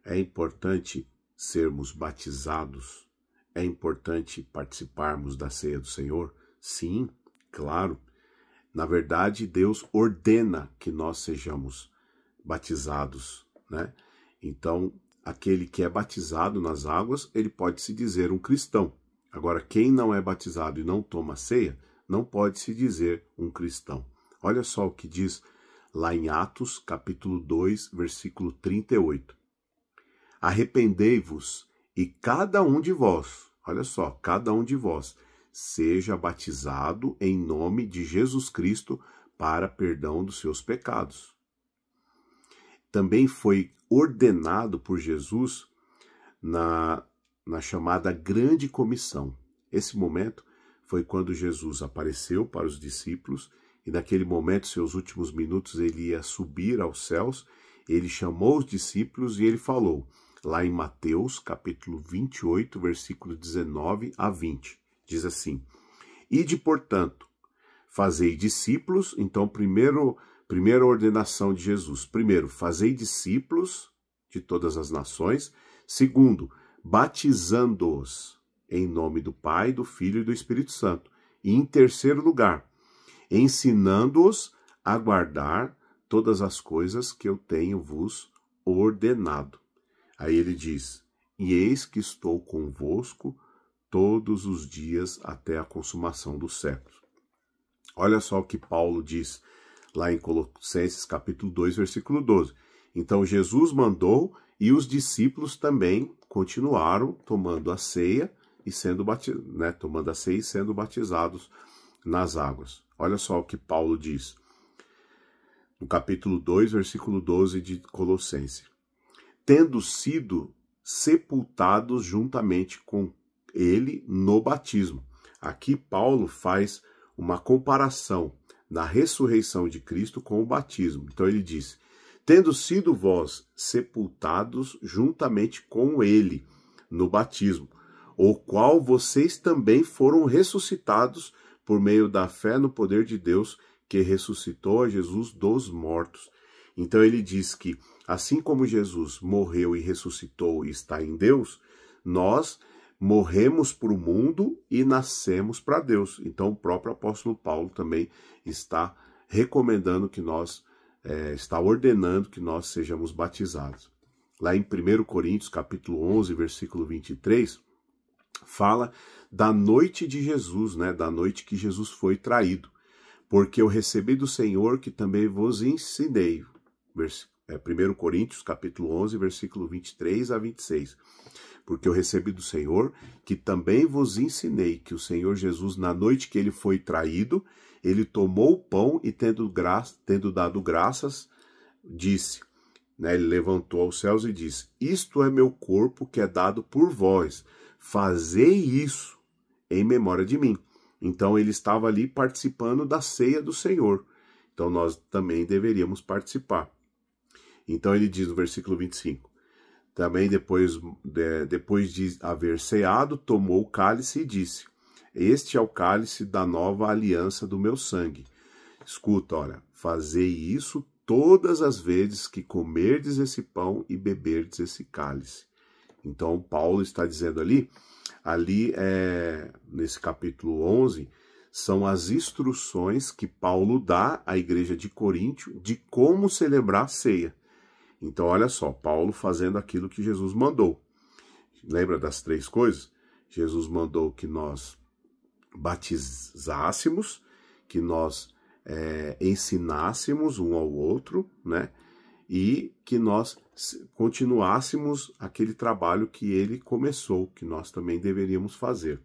É importante sermos batizados? É importante participarmos da ceia do Senhor? Sim, claro. Na verdade, Deus ordena que nós sejamos batizados, né? Então, aquele que é batizado nas águas, ele pode se dizer um cristão. Agora, quem não é batizado e não toma ceia, não pode se dizer um cristão. Olha só o que diz lá em Atos, capítulo 2, versículo 38. Arrependei-vos e cada um de vós, olha só, cada um de vós, seja batizado em nome de Jesus Cristo para perdão dos seus pecados. Também foi ordenado por Jesus na chamada Grande Comissão. Esse momento foi quando Jesus apareceu para os discípulos e naquele momento, seus últimos minutos, ele ia subir aos céus. Ele chamou os discípulos e ele falou, lá em Mateus, capítulo 28, versículo 19 a 20. Diz assim, ide, portanto, fazei discípulos. Então, primeira ordenação de Jesus. Primeiro, fazei discípulos de todas as nações. Segundo, batizando-os em nome do Pai, do Filho e do Espírito Santo. E em terceiro lugar, ensinando-os a guardar todas as coisas que eu tenho vos ordenado. Aí ele diz, e eis que estou convosco todos os dias até a consumação dos séculos. Olha só o que Paulo diz lá em Colossenses capítulo 2, versículo 12. Então Jesus mandou e os discípulos também continuaram tomando a ceia e sendo batizados nas águas. Olha só o que Paulo diz no capítulo 2, versículo 12 de Colossenses. Tendo sido sepultados juntamente com ele no batismo. Aqui Paulo faz uma comparação na ressurreição de Cristo com o batismo. Então ele diz, tendo sido vós sepultados juntamente com ele no batismo, o qual vocês também foram ressuscitados por meio da fé no poder de Deus que ressuscitou a Jesus dos mortos. Então ele diz que, assim como Jesus morreu e ressuscitou e está em Deus, nós morremos para o mundo e nascemos para Deus. Então o próprio apóstolo Paulo também está recomendando que nós, está ordenando que nós sejamos batizados. Lá em 1 Coríntios, capítulo 11, versículo 23, fala da noite de Jesus, né? Da noite que Jesus foi traído. Porque eu recebi do Senhor que também vos ensinei. 1 Coríntios, capítulo 11, versículo 23 a 26. Porque eu recebi do Senhor que também vos ensinei que o Senhor Jesus, na noite que ele foi traído, ele tomou o pão e, tendo dado graças, disse, né, ele levantou aos céus e disse, isto é meu corpo que é dado por vós, fazei isso em memória de mim. Então ele estava ali participando da ceia do Senhor. Então nós também deveríamos participar. Então ele diz no versículo 25, também depois de haver ceado, tomou o cálice e disse, este é o cálice da nova aliança do meu sangue. Escuta, olha, fazei isso todas as vezes que comerdes esse pão e beberdes esse cálice. Então Paulo está dizendo ali nesse capítulo 11, são as instruções que Paulo dá à igreja de Coríntio de como celebrar a ceia. Então, olha só, Paulo fazendo aquilo que Jesus mandou. Lembra das 3 coisas? Jesus mandou que nós batizássemos, que nós ensinássemos um ao outro, né? E que nós continuássemos aquele trabalho que ele começou, que nós também deveríamos fazer.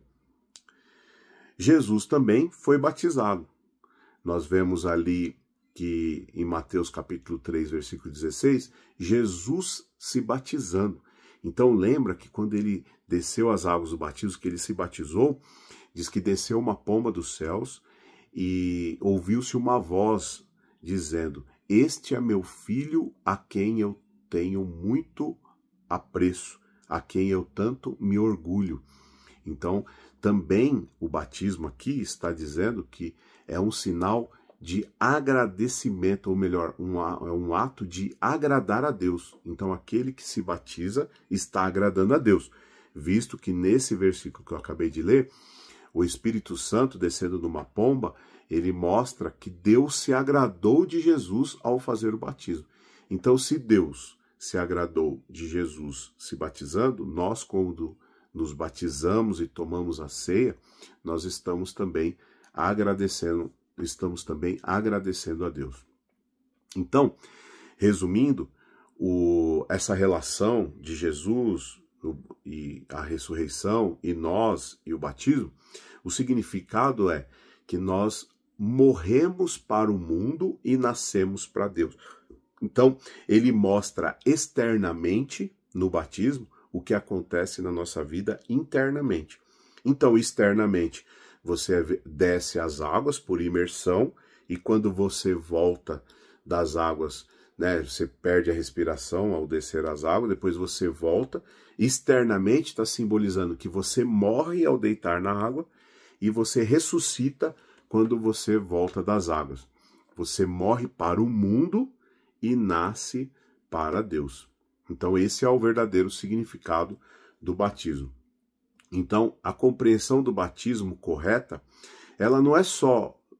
Jesus também foi batizado. Nós vemos ali que em Mateus capítulo 3, versículo 16, Jesus se batizando. Então lembra que quando ele desceu as águas do batismo, que ele se batizou, diz que desceu uma pomba dos céus e ouviu-se uma voz dizendo, este é meu filho a quem eu tenho muito apreço, a quem eu tanto me orgulho. Então, também o batismo aqui está dizendo que é um sinal de agradecimento, ou melhor, é um ato de agradar a Deus. Então, aquele que se batiza está agradando a Deus, visto que nesse versículo que eu acabei de ler, o Espírito Santo descendo numa pomba, ele mostra que Deus se agradou de Jesus ao fazer o batismo. Então, se Deus se agradou de Jesus se batizando, nós, quando nos batizamos e tomamos a ceia, nós estamos também agradecendo a Deus. Então, resumindo, essa relação de Jesus e a ressurreição e nós e o batismo, o significado é que nós morremos para o mundo e nascemos para Deus. Então, ele mostra externamente no batismo o que acontece na nossa vida internamente. Então, externamente, você desce as águas por imersão e quando você volta das águas, né, você perde a respiração ao descer as águas, depois você volta. Externamente está simbolizando que você morre ao deitar na água e você ressuscita quando você volta das águas. Você morre para o mundo e nasce para Deus. Então esse é o verdadeiro significado do batismo. Então a compreensão do batismo correta, ela não é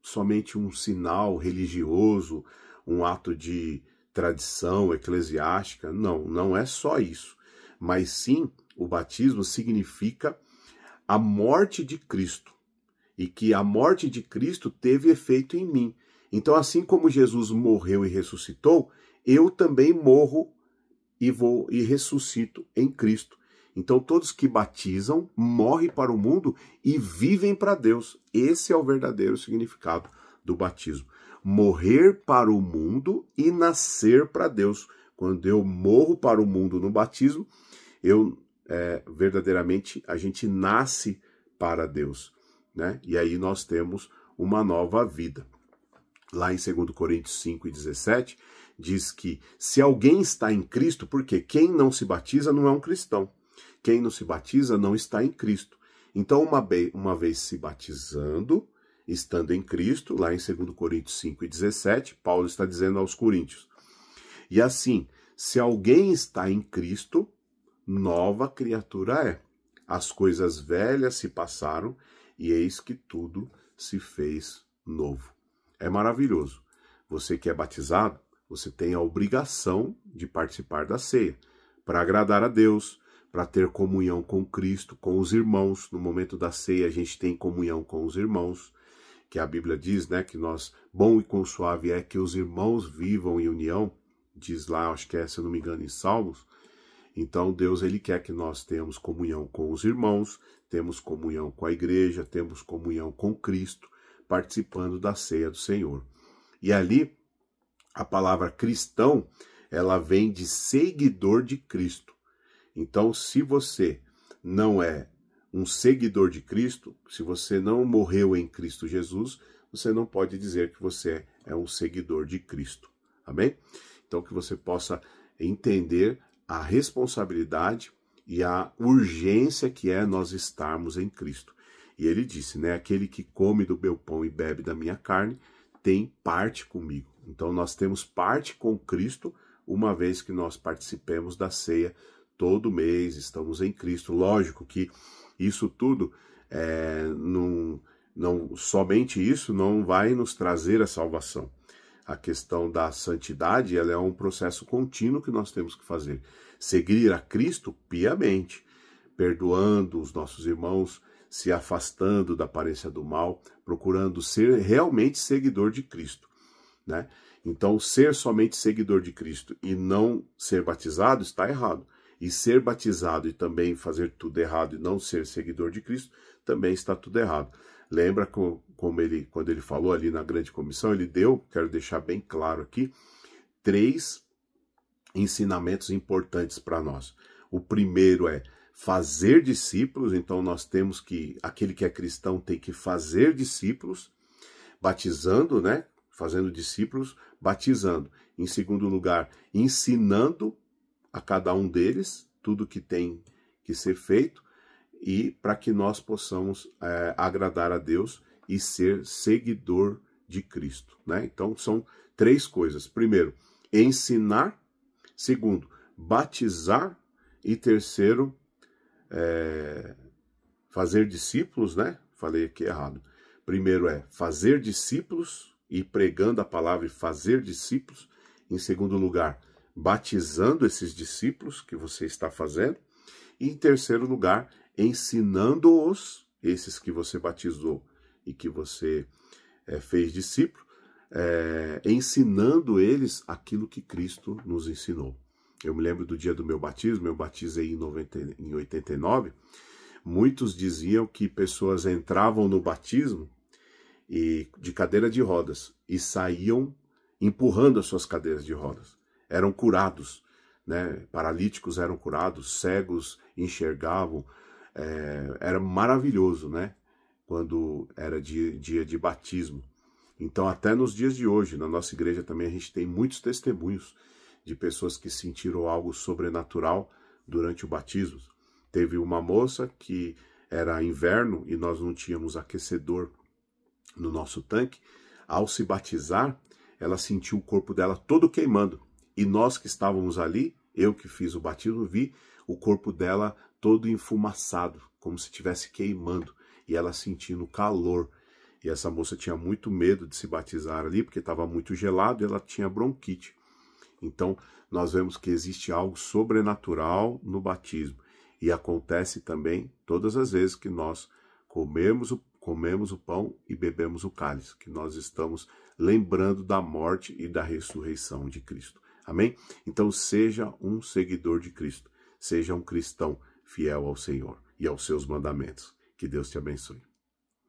somente um sinal religioso, um ato de tradição eclesiástica, não é só isso. Mas sim, o batismo significa a morte de Cristo. E que a morte de Cristo teve efeito em mim. Então, assim como Jesus morreu e ressuscitou, eu também morro e ressuscito em Cristo. Então, todos que batizam morrem para o mundo e vivem para Deus. Esse é o verdadeiro significado do batismo. Morrer para o mundo e nascer para Deus. Quando eu morro para o mundo no batismo, verdadeiramente a gente nasce para Deus, né? E aí nós temos uma nova vida. Lá em 2 Coríntios 5:17, diz que se alguém está em Cristo, porque quem não se batiza não é um cristão. Quem não se batiza não está em Cristo. Então, uma vez se batizando, estando em Cristo, lá em 2 Coríntios 5:17, Paulo está dizendo aos coríntios. E assim, se alguém está em Cristo, nova criatura é. As coisas velhas se passaram e eis que tudo se fez novo. É maravilhoso. Você que é batizado, você tem a obrigação de participar da ceia, para agradar a Deus, para ter comunhão com Cristo, com os irmãos. No momento da ceia a gente tem comunhão com os irmãos, que a Bíblia diz, né, que bom e consuave é que os irmãos vivam em união, diz lá, acho que se eu não me engano, em Salmos. Então Deus, ele quer que nós tenhamos comunhão com os irmãos, temos comunhão com a igreja, temos comunhão com Cristo, participando da ceia do Senhor. E ali, a palavra cristão, ela vem de seguidor de Cristo. Então, se você não é um seguidor de Cristo, se você não morreu em Cristo Jesus, você não pode dizer que você é um seguidor de Cristo. Amém? Então, que você possa entender a responsabilidade e a urgência que é nós estarmos em Cristo. E ele disse, né, aquele que come do meu pão e bebe da minha carne, tem parte comigo. Então nós temos parte com Cristo, uma vez que nós participemos da ceia todo mês, estamos em Cristo. Lógico que isso tudo, somente isso não vai nos trazer a salvação. A questão da santidade, ela é um processo contínuo que nós temos que fazer. Seguir a Cristo piamente, perdoando os nossos irmãos, se afastando da aparência do mal, procurando ser realmente seguidor de Cristo, né? Então, ser somente seguidor de Cristo e não ser batizado está errado. E ser batizado e também fazer tudo errado e não ser seguidor de Cristo também está tudo errado. Lembra quando ele falou ali na grande comissão, ele deu, quero deixar bem claro aqui, 3 ensinamentos importantes para nós. O primeiro é fazer discípulos, então nós temos que, aquele que é cristão tem que fazer discípulos, batizando, né? Fazendo discípulos, batizando. Em segundo lugar, ensinando a cada um deles tudo que tem que ser feito e para que nós possamos agradar a Deus e ser seguidor de Cristo, né? Então são três coisas. Primeiro, ensinar. Segundo, batizar. E terceiro, fazer discípulos, né? Falei aqui errado. Primeiro é fazer discípulos, ir pregando a palavra e fazer discípulos. Em segundo lugar, batizando esses discípulos que você está fazendo. E em terceiro lugar, ensinando-os, esses que você batizou e que você fez discípulo, ensinando eles aquilo que Cristo nos ensinou. Eu me lembro do dia do meu batismo, eu batizei em 89, muitos diziam que pessoas entravam no batismo e de cadeira de rodas e saíam empurrando as suas cadeiras de rodas. Eram curados, né? Paralíticos eram curados, cegos enxergavam. Era maravilhoso, né? Quando era dia de batismo. Então, até nos dias de hoje, na nossa igreja também, a gente tem muitos testemunhos de pessoas que sentiram algo sobrenatural durante o batismo. Teve uma moça que era inverno e nós não tínhamos aquecedor no nosso tanque. Ao se batizar, ela sentiu o corpo dela todo queimando. E nós que estávamos ali, eu que fiz o batismo, vi o corpo dela todo enfumaçado, como se estivesse queimando. E ela sentindo calor. E essa moça tinha muito medo de se batizar ali, porque estava muito gelado e ela tinha bronquite. Então, nós vemos que existe algo sobrenatural no batismo. E acontece também todas as vezes que nós comemos o pão e bebemos o cálice, que nós estamos lembrando da morte e da ressurreição de Cristo. Amém? Então, seja um seguidor de Cristo. Seja um cristão fiel ao Senhor e aos seus mandamentos. Que Deus te abençoe.